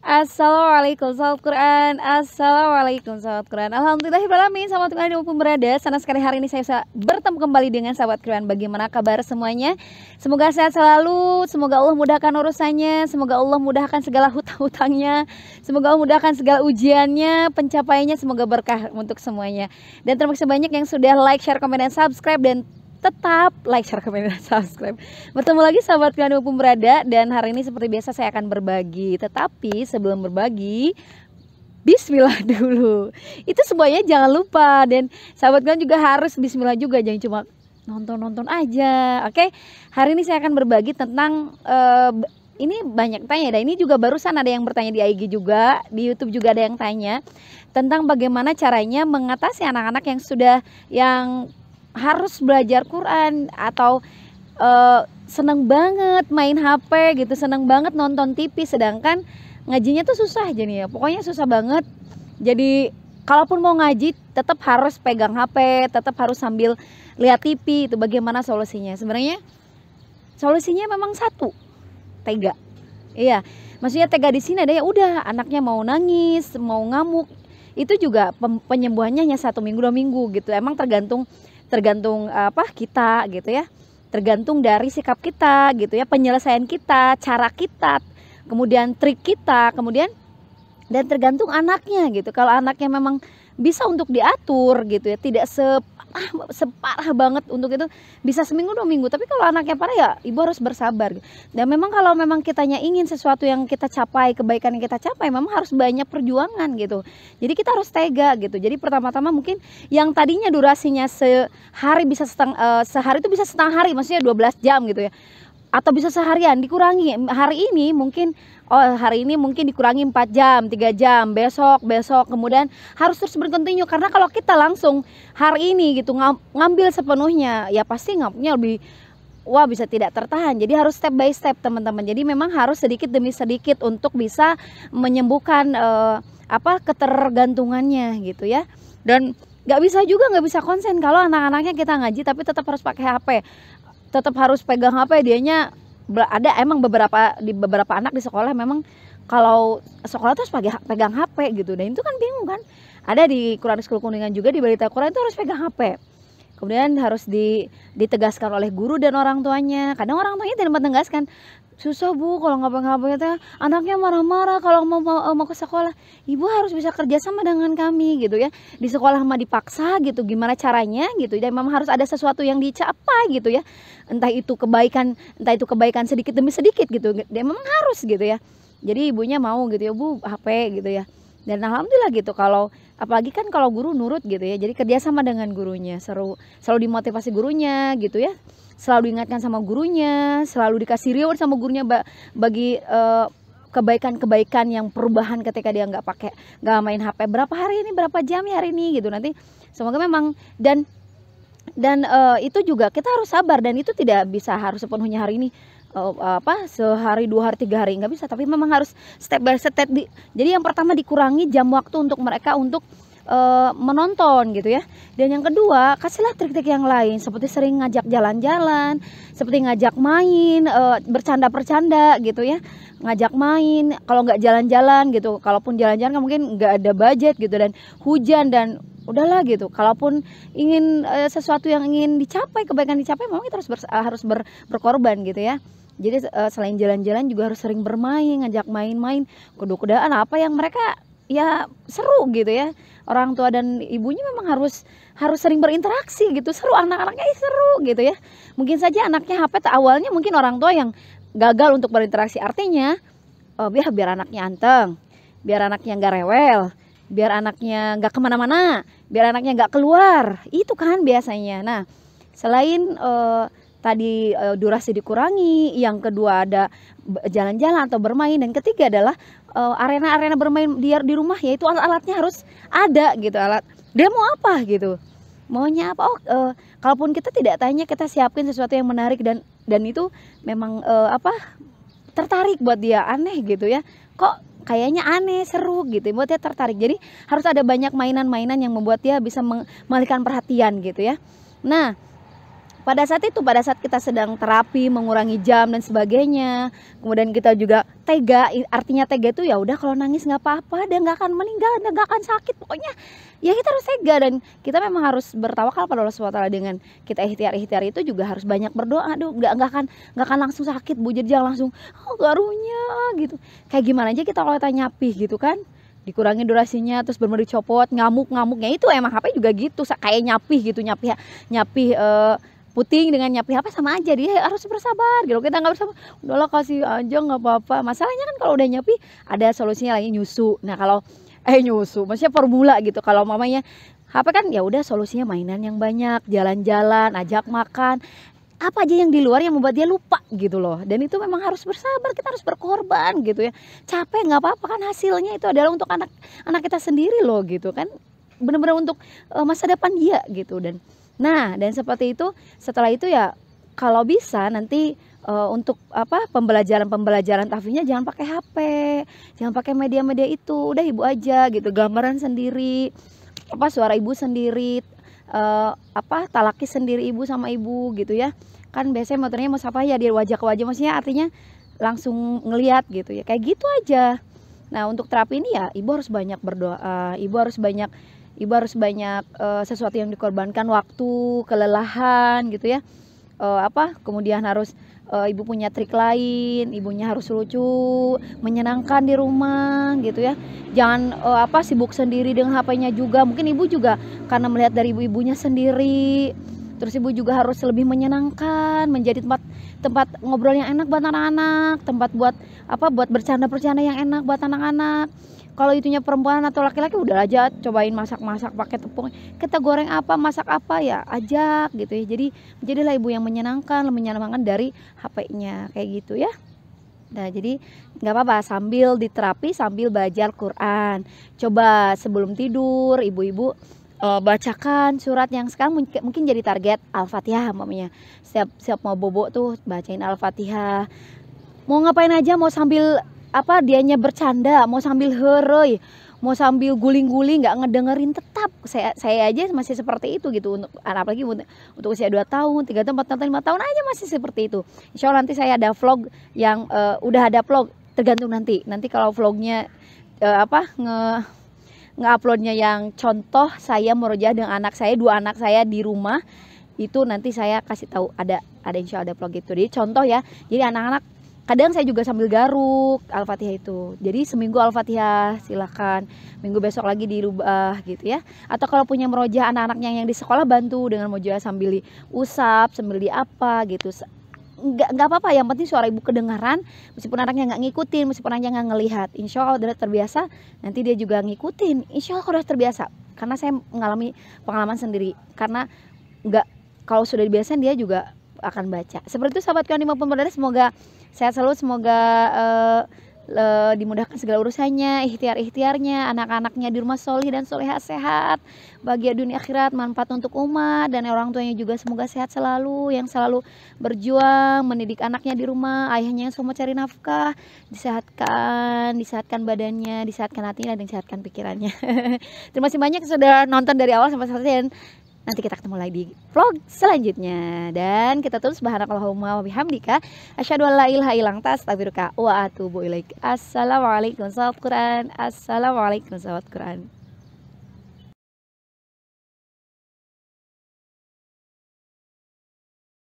Assalamualaikum sahabat Quran. Assalamualaikum sahabat Quran. Alhamdulillahirrahmanirrahim. Sahabat Quran dimanapun berada, senang sekali hari ini saya bisa bertemu kembali dengan sahabat Quran. Bagaimana kabar semuanya? Semoga sehat selalu. Semoga Allah mudahkan urusannya. Semoga Allah mudahkan segala hutang-hutangnya. Semoga Allah mudahkan segala ujiannya, pencapaiannya. Semoga berkah untuk semuanya. Dan terima kasih banyak yang sudah like, share, komen, dan subscribe. Dan tetap like, share, komen, dan subscribe. Bertemu lagi sahabat kalian dimanapun berada. Dan hari ini seperti biasa saya akan berbagi. Tetapi sebelum berbagi, bismillah dulu. Itu semuanya jangan lupa. Dan sahabat kalian juga harus bismillah juga. Jangan cuma nonton-nonton aja. Oke, hari ini saya akan berbagi tentang ini banyak tanya. Dan ini juga barusan ada yang bertanya di IG juga, di YouTube juga ada yang tanya tentang bagaimana caranya mengatasi anak-anak yang harus belajar Quran atau seneng banget main HP gitu, seneng banget nonton TV, sedangkan ngajinya tuh susah jadi ya. Pokoknya susah banget. Jadi kalaupun mau ngaji tetap harus pegang HP, tetap harus sambil lihat TV. Itu bagaimana solusinya? Sebenarnya solusinya memang satu, tega. Iya, maksudnya tega di sini ada ya udah anaknya mau nangis, mau ngamuk, itu juga penyembuhannya hanya 1 minggu 2 minggu gitu. Emang tergantung kita gitu ya, tergantung dari sikap kita gitu ya, penyelesaian kita, cara kita, kemudian trik kita, kemudian dan tergantung anaknya gitu. Kalau anaknya memang bisa untuk diatur gitu ya, tidak separah banget untuk itu, bisa 1 minggu 2 minggu. Tapi kalau anaknya parah ya ibu harus bersabar. Dan memang kalau memang kitanya ingin sesuatu yang kita capai, kebaikan yang kita capai, memang harus banyak perjuangan gitu. Jadi kita harus tega gitu. Jadi pertama-tama mungkin yang tadinya durasinya sehari bisa sehari itu bisa setengah hari, maksudnya 12 jam gitu ya, atau bisa seharian dikurangi. Hari ini mungkin dikurangi 4 jam, 3 jam, besok, kemudian harus terus berkontinu. Karena kalau kita langsung hari ini gitu ngambil sepenuhnya, ya pasti ngambilnya lebih bisa tidak tertahan. Jadi harus step by step teman-teman. Jadi memang harus sedikit demi sedikit untuk bisa menyembuhkan ketergantungannya gitu ya. Dan nggak bisa konsen kalau anak-anaknya kita ngaji tapi tetap harus pakai HP, tetap harus pegang HP. Dianya ada emang beberapa anak di sekolah memang kalau sekolah terus pegang HP gitu, dan itu kan bingung kan. Ada di Quran School Kuningan juga, di Balita Quran itu harus pegang HP. Kemudian harus ditegaskan oleh guru dan orang tuanya. Kadang orang tuanya tidak menegaskan, susah bu kalau nggak pegang HP itu, anaknya marah-marah kalau mau ke sekolah. Ibu harus bisa kerja sama dengan kami gitu ya. Di sekolah mah dipaksa gitu, gimana caranya gitu. Dan memang harus ada sesuatu yang dicapai gitu ya. Entah itu kebaikan sedikit demi sedikit gitu. Dia memang harus gitu ya. Jadi ibunya mau gitu ya, bu HP gitu ya. Dan alhamdulillah gitu, kalau apalagi kan kalau guru nurut gitu ya. Jadi kerjasama dengan gurunya, selalu dimotivasi gurunya gitu ya. Selalu diingatkan sama gurunya, selalu dikasih reward sama gurunya bagi kebaikan-kebaikan yang perubahan ketika dia nggak main HP berapa hari ini, berapa jam ya hari ini gitu. Nanti semoga memang dan itu juga kita harus sabar, dan itu tidak bisa harus sepenuhnya hari ini sehari 2 hari 3 hari, nggak bisa. Tapi memang harus step by step. Jadi yang pertama dikurangi jam waktu untuk mereka untuk menonton gitu ya. Dan yang kedua, kasihlah trik-trik yang lain, seperti sering ngajak jalan-jalan, seperti ngajak main, bercanda-bercanda gitu ya, ngajak main. Kalau nggak jalan-jalan gitu, kalaupun jalan-jalan kan mungkin nggak ada budget gitu, dan hujan, dan udahlah gitu. Kalaupun ingin sesuatu yang ingin dicapai, kebaikan dicapai, memang kita harus berkorban gitu ya. Jadi selain jalan-jalan juga harus sering bermain, ngajak main-main, kuda-kudaan, apa yang mereka ya seru gitu ya. Orang tua dan ibunya memang harus sering berinteraksi gitu, seru, anak-anaknya seru gitu ya. Mungkin saja anaknya HP awalnya mungkin orang tua yang gagal untuk berinteraksi, artinya biar anaknya anteng, biar anaknya nggak rewel, biar anaknya nggak kemana-mana, biar anaknya nggak keluar, itu kan biasanya. Nah, selain tadi durasi dikurangi, yang kedua ada jalan-jalan atau bermain, dan ketiga adalah arena-arena bermain di rumah, yaitu alat-alatnya harus ada gitu. Alat dia mau apa gitu, maunya apa, kalaupun kita tidak tanya, kita siapin sesuatu yang menarik dan itu memang tertarik buat dia, aneh gitu ya, kok kayaknya aneh, seru gitu, buat dia tertarik. Jadi harus ada banyak mainan-mainan yang membuat dia bisa mengalihkan perhatian gitu ya. Nah, pada saat kita sedang terapi mengurangi jam dan sebagainya, kemudian kita juga tega. Artinya tega itu ya udah, kalau nangis nggak apa-apa, dia nggak akan meninggal, dia nggak akan sakit, pokoknya ya kita harus tega. Dan kita memang harus bertawakal pada Allah SWT. Dengan kita ikhtiar itu juga harus banyak berdoa. Aduh, nggak akan langsung sakit Bu, jadi jangan langsung garunya gitu. Kayak gimana aja kita kalau kita nyapih gitu kan, dikurangi durasinya, terus bener-bener dicopot, ngamuknya itu emang HP juga gitu, kayak nyapih gitu, nyapih puting dengan nyapih HP sama aja. Dia harus bersabar gitu. Kita nggak bersabar, udahlah kasih aja nggak apa-apa. Masalahnya kan kalau udah nyapih ada solusinya lagi, nyusu. Nah kalau nyusu maksudnya formula gitu. Kalau mamanya HP kan ya udah, solusinya mainan yang banyak, jalan-jalan, ajak makan, apa aja yang di luar yang membuat dia lupa gitu loh. Dan itu memang harus bersabar, kita harus berkorban gitu ya. Capek nggak apa-apa kan, hasilnya itu adalah untuk anak kita sendiri loh gitu kan, bener-bener untuk masa depan dia gitu. Dan seperti itu. Setelah itu ya kalau bisa nanti untuk pembelajaran tahfidznya jangan pakai HP, jangan pakai media-media itu, udah ibu aja gitu, gambaran sendiri, suara ibu sendiri, talaki sendiri ibu sama ibu gitu ya. Kan biasanya motornya mau siapa ya, dia wajah ke wajah, maksudnya artinya langsung ngelihat gitu ya, kayak gitu aja. Nah untuk terapi ini ya ibu harus banyak berdoa, ibu harus banyak sesuatu yang dikorbankan, waktu, kelelahan gitu ya. Kemudian harus ibu punya trik lain, ibunya harus lucu, menyenangkan di rumah gitu ya. Jangan sibuk sendiri dengan HP-nya juga. Mungkin ibu juga karena melihat dari ibu-ibunya sendiri, terus ibu juga harus lebih menyenangkan, menjadi tempat ngobrol yang enak buat anak-anak, tempat buat bercanda-bercanda yang enak buat anak-anak. Kalau itunya perempuan atau laki-laki, udah aja cobain masak-masak pakai tepung, kita goreng apa, masak apa ya ajak gitu ya. Jadi jadilah ibu yang menyenangkan dari HP-nya kayak gitu ya. Nah jadi nggak apa-apa sambil diterapi sambil belajar Quran. Coba sebelum tidur ibu-ibu bacakan surat yang sekarang mungkin jadi target Al-Fatihah mamanya. Siap mau bobo tuh bacain Al-Fatihah. Mau ngapain aja, mau sambil dianya bercanda, mau sambil heroi, mau sambil guling-guling, nggak ngedengerin, tetap saya aja masih seperti itu gitu. Untuk apalagi untuk usia 2 tahun, 3 tahun, 4 tahun, 5 tahun aja masih seperti itu. Insya Allah nanti saya ada vlog yang udah ada vlog, tergantung nanti kalau vlognya nge-uploadnya yang contoh saya murojaah dengan anak saya, 2 anak saya di rumah, itu nanti saya kasih tahu, ada insya Allah ada vlog itu. Jadi contoh ya, jadi anak-anak kadang saya juga sambil garuk Al-Fatihah itu. Jadi seminggu Al-Fatihah silahkan, minggu besok lagi dirubah gitu ya. Atau kalau punya murojaah anak-anaknya yang di sekolah, bantu dengan murojaah sambil diusap, sambil gitu. Nggak apa-apa, yang penting suara ibu kedengaran, meskipun anaknya nggak ngikutin, meskipun anaknya nggak ngelihat. Insya Allah udah terbiasa, nanti dia juga ngikutin. Insya Allah udah terbiasa, karena saya mengalami pengalaman sendiri. Karena kalau sudah dibiasain dia juga akan baca. Seperti itu sahabat Quran dimanapun berada, semoga sehat selalu, semoga dimudahkan segala urusannya, ikhtiarnya, anak-anaknya di rumah solih dan soleha sehat, bahagia dunia akhirat, manfaat untuk umat, dan orang tuanya juga semoga sehat selalu, yang selalu berjuang mendidik anaknya di rumah, ayahnya yang semua cari nafkah, disehatkan badannya, disehatkan hatinya, dan disehatkan pikirannya. Terima kasih banyak sudah nonton dari awal sampai selesai, dan nanti kita ketemu lagi di vlog selanjutnya. Dan kita tulis subhanakallahumma wa bihamdika asyhadu an la ilaha illa anta astaghfiruka wa atubu ilaik. Assalamualaikum sahabat Quran. Assalamualaikum sahabat Quran.